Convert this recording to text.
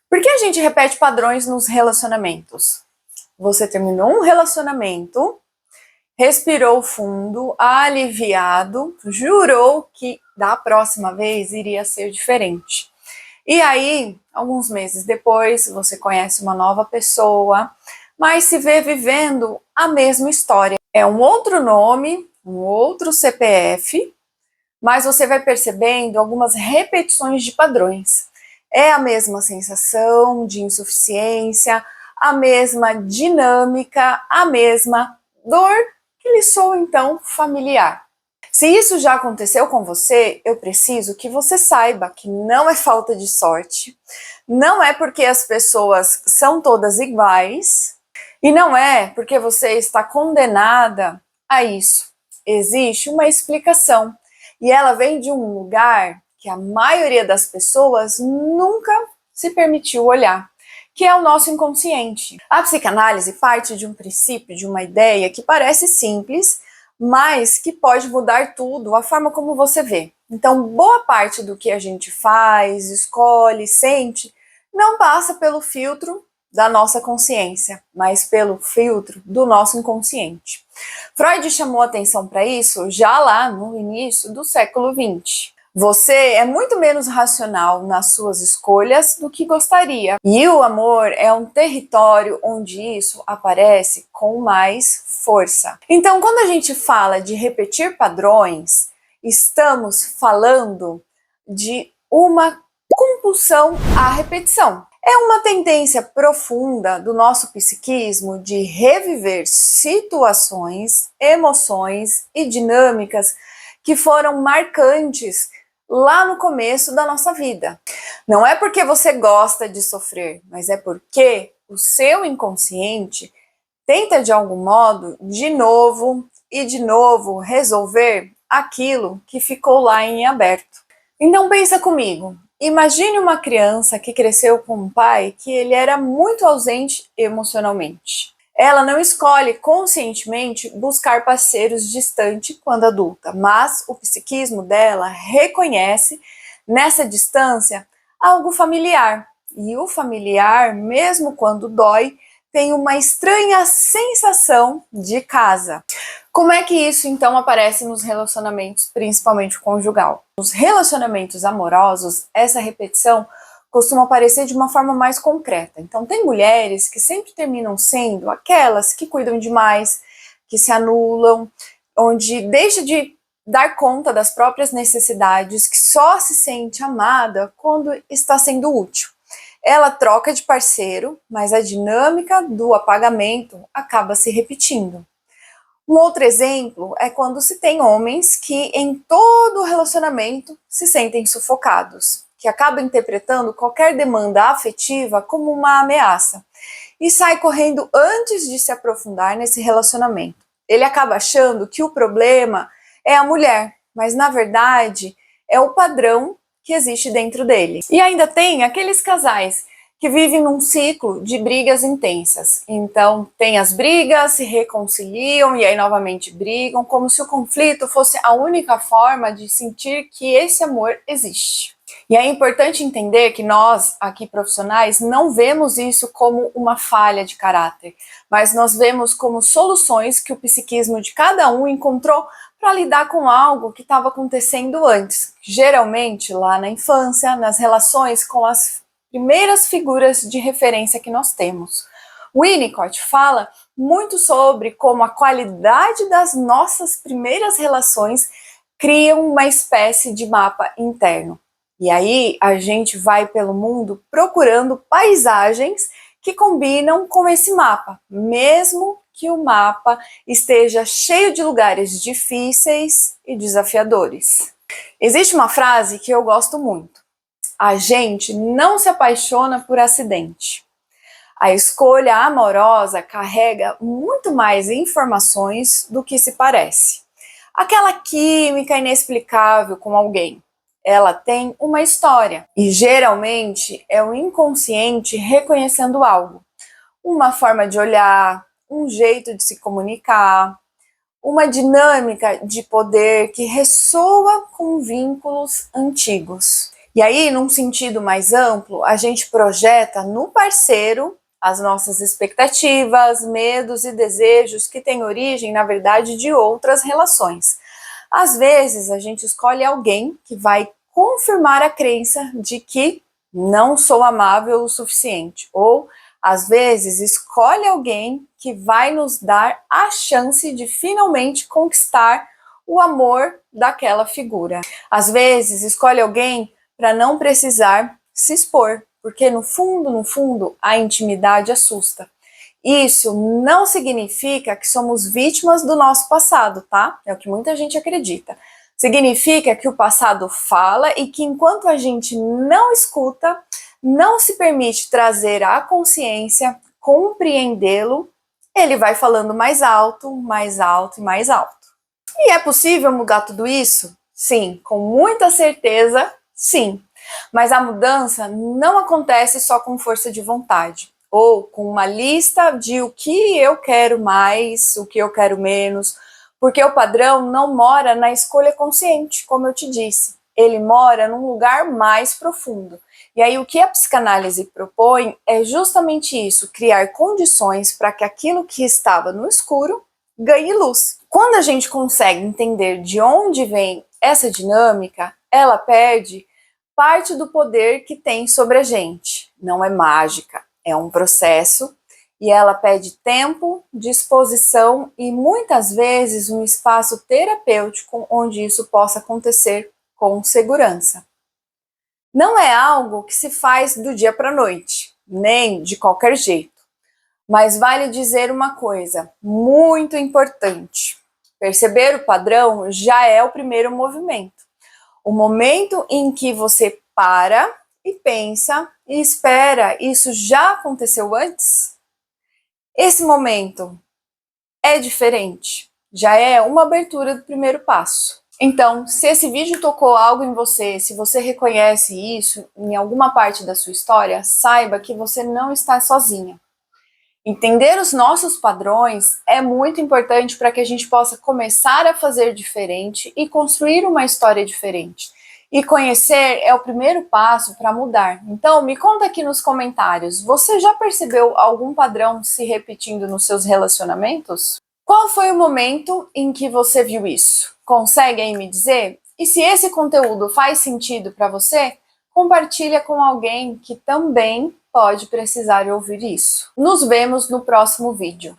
Por que a gente repete padrões nos relacionamentos? Você terminou um relacionamento, respirou fundo, aliviado, jurou que da próxima vez iria ser diferente. E aí, alguns meses depois, você conhece uma nova pessoa, mas se vê vivendo a mesma história. É um outro nome, um outro CPF, mas você vai percebendo algumas repetições de padrões. É a mesma sensação de insuficiência, a mesma dinâmica, a mesma dor que lhe soa então familiar. Se isso já aconteceu com você, eu preciso que você saiba que não é falta de sorte, não é porque as pessoas são todas iguais e não é porque você está condenada a isso. Existe uma explicação e ela vem de um lugar que a maioria das pessoas nunca se permitiu olhar, que é o nosso inconsciente. A psicanálise parte de um princípio, de uma ideia que parece simples, mas que pode mudar tudo, a forma como você vê. Então, boa parte do que a gente faz, escolhe, sente, não passa pelo filtro da nossa consciência, mas pelo filtro do nosso inconsciente. Freud chamou atenção para isso já lá no início do século XX. Você é muito menos racional nas suas escolhas do que gostaria. E o amor é um território onde isso aparece com mais força. Então, quando a gente fala de repetir padrões, estamos falando de uma compulsão à repetição. É uma tendência profunda do nosso psiquismo de reviver situações, emoções e dinâmicas que foram marcantes lá no começo da nossa vida. Não é porque você gosta de sofrer, mas é porque o seu inconsciente tenta de algum modo, de novo e de novo, resolver aquilo que ficou lá em aberto. Então pensa comigo, imagine uma criança que cresceu com um pai que ele era muito ausente emocionalmente. Ela não escolhe conscientemente buscar parceiros distantes quando adulta, mas o psiquismo dela reconhece nessa distância algo familiar. E o familiar, mesmo quando dói, tem uma estranha sensação de casa. Como é que isso então aparece nos relacionamentos, principalmente conjugal? Nos relacionamentos amorosos, essa repetição costuma aparecer de uma forma mais concreta. Então, tem mulheres que sempre terminam sendo aquelas que cuidam demais, que se anulam, onde deixa de dar conta das próprias necessidades, que só se sente amada quando está sendo útil. Ela troca de parceiro, mas a dinâmica do apagamento acaba se repetindo. Um outro exemplo é quando se tem homens que em todo o relacionamento se sentem sufocados, que acabam interpretando qualquer demanda afetiva como uma ameaça e sai correndo antes de se aprofundar nesse relacionamento. Ele acaba achando que o problema é a mulher, mas na verdade é o padrão que existe dentro dele. E ainda tem aqueles casais que vivem num ciclo de brigas intensas. Então, tem as brigas, se reconciliam e aí novamente brigam, como se o conflito fosse a única forma de sentir que esse amor existe. E é importante entender que nós, aqui profissionais, não vemos isso como uma falha de caráter, mas nós vemos como soluções que o psiquismo de cada um encontrou para lidar com algo que estava acontecendo antes, geralmente lá na infância, nas relações com as primeiras figuras de referência que nós temos. Winnicott fala muito sobre como a qualidade das nossas primeiras relações cria uma espécie de mapa interno. E aí a gente vai pelo mundo procurando paisagens que combinam com esse mapa, mesmo que o mapa esteja cheio de lugares difíceis e desafiadores. Existe uma frase que eu gosto muito. A gente não se apaixona por acidente. A escolha amorosa carrega muito mais informações do que se parece. Aquela química inexplicável com alguém, ela tem uma história e geralmente é o inconsciente reconhecendo algo. Uma forma de olhar, um jeito de se comunicar, uma dinâmica de poder que ressoa com vínculos antigos. E aí, num sentido mais amplo, a gente projeta no parceiro as nossas expectativas, medos e desejos que têm origem, na verdade, de outras relações. Às vezes, a gente escolhe alguém que vai confirmar a crença de que não sou amável o suficiente, ou às vezes escolhe alguém que vai nos dar a chance de finalmente conquistar o amor daquela figura. Às vezes escolhe alguém para não precisar se expor, porque no fundo, a intimidade assusta. Isso não significa que somos vítimas do nosso passado, tá? É o que muita gente acredita. Significa que o passado fala e que enquanto a gente não escuta, não se permite trazer à consciência, compreendê-lo, ele vai falando mais alto, mais alto e mais alto. E é possível mudar tudo isso? Sim, com muita certeza, sim. Mas a mudança não acontece só com força de vontade, ou com uma lista de o que eu quero mais, o que eu quero menos, porque o padrão não mora na escolha consciente, como eu te disse. Ele mora num lugar mais profundo. E aí o que a psicanálise propõe é justamente isso, criar condições para que aquilo que estava no escuro ganhe luz. Quando a gente consegue entender de onde vem essa dinâmica, ela perde parte do poder que tem sobre a gente. Não é mágica, é um processo e ela pede tempo, disposição e muitas vezes um espaço terapêutico onde isso possa acontecer com segurança. Não é algo que se faz do dia para a noite, nem de qualquer jeito. Mas vale dizer uma coisa muito importante. Perceber o padrão já é o primeiro movimento. O momento em que você para e pensa e espera, isso já aconteceu antes? Esse momento é diferente, já é uma abertura do primeiro passo. Então, se esse vídeo tocou algo em você, se você reconhece isso em alguma parte da sua história, saiba que você não está sozinha. Entender os nossos padrões é muito importante para que a gente possa começar a fazer diferente e construir uma história diferente. E conhecer é o primeiro passo para mudar. Então, me conta aqui nos comentários, você já percebeu algum padrão se repetindo nos seus relacionamentos? Qual foi o momento em que você viu isso? Consegue aí me dizer? E se esse conteúdo faz sentido para você, compartilha com alguém que também pode precisar ouvir isso. Nos vemos no próximo vídeo.